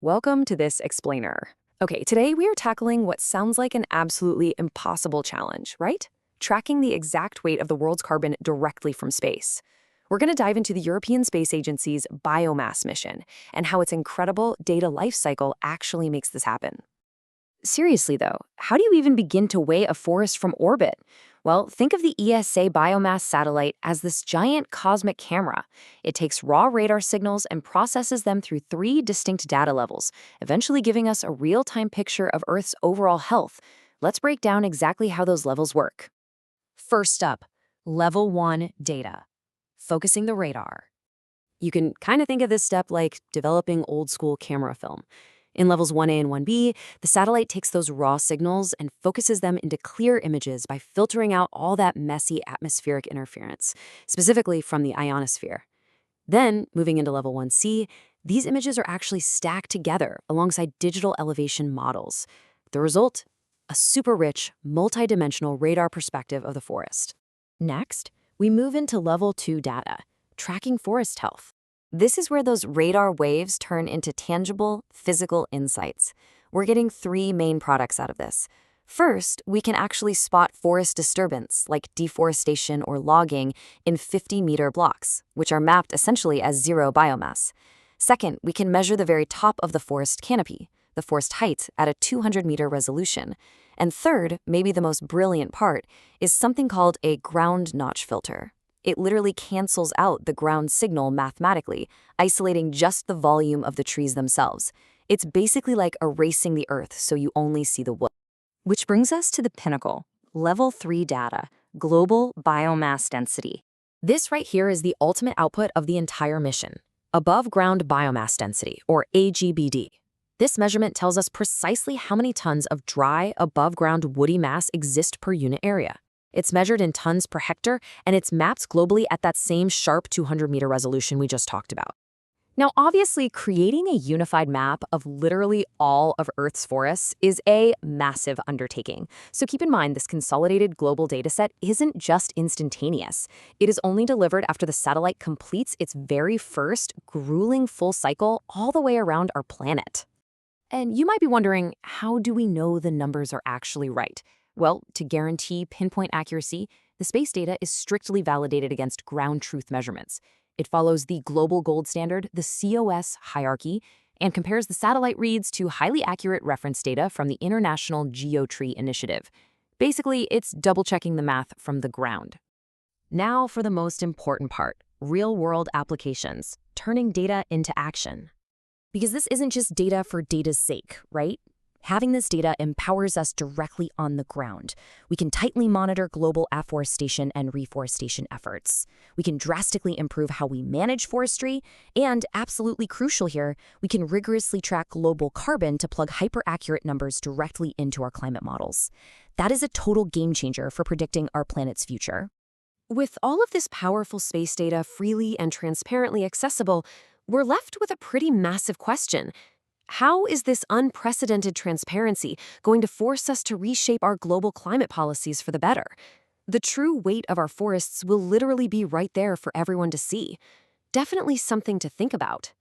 Welcome to this explainer. Okay, today we are tackling what sounds like an absolutely impossible challenge, right? Tracking the exact weight of the world's carbon directly from space. We're going to dive into the European Space Agency's biomass mission and how its incredible data life cycle actually makes this happen. Seriously, though, how do you even begin to weigh a forest from orbit? Well, think of the ESA biomass satellite as this giant cosmic camera. It takes raw radar signals and processes them through three distinct data levels, eventually giving us a real-time picture of Earth's overall health. Let's break down exactly how those levels work. First up, Level 1 data. Focusing the radar. You can kind of think of this step like developing old-school camera film. In levels 1A and 1B, the satellite takes those raw signals and focuses them into clear images by filtering out all that messy atmospheric interference, specifically from the ionosphere. Then, moving into level 1C, these images are actually stacked together alongside digital elevation models. The result? A super rich, multidimensional radar perspective of the forest. Next, we move into level 2 data, tracking forest health. This is where those radar waves turn into tangible, physical insights. We're getting three main products out of this. First, we can actually spot forest disturbance, like deforestation or logging, in 50-meter blocks, which are mapped essentially as zero biomass. Second, we can measure the very top of the forest canopy, the forest height, at a 200-meter resolution. And third, maybe the most brilliant part, is something called a ground notch filter. It literally cancels out the ground signal mathematically, isolating just the volume of the trees themselves. It's basically like erasing the earth so you only see the wood. Which brings us to the pinnacle, level 3 data, global biomass density. This right here is the ultimate output of the entire mission, above ground biomass density, or AGBD. This measurement tells us precisely how many tons of dry, above ground woody mass exist per unit area. It's measured in tons per hectare, and it's mapped globally at that same sharp 200-meter resolution we just talked about. Now, obviously, creating a unified map of literally all of Earth's forests is a massive undertaking. So keep in mind, this consolidated global dataset isn't just instantaneous. It is only delivered after the satellite completes its very first grueling full cycle all the way around our planet. And you might be wondering, how do we know the numbers are actually right? Well, to guarantee pinpoint accuracy, the space data is strictly validated against ground truth measurements. It follows the global gold standard, the COS hierarchy, and compares the satellite reads to highly accurate reference data from the International GeoTree Initiative. Basically, it's double-checking the math from the ground. Now for the most important part, real-world applications, turning data into action. Because this isn't just data for data's sake, right? Having this data empowers us directly on the ground. We can tightly monitor global afforestation and reforestation efforts. We can drastically improve how we manage forestry, and absolutely crucial here, we can rigorously track global carbon to plug hyper-accurate numbers directly into our climate models. That is a total game changer for predicting our planet's future. With all of this powerful space data freely and transparently accessible, we're left with a pretty massive question. How is this unprecedented transparency going to force us to reshape our global climate policies for the better? The true weight of our forests will literally be right there for everyone to see. Definitely something to think about.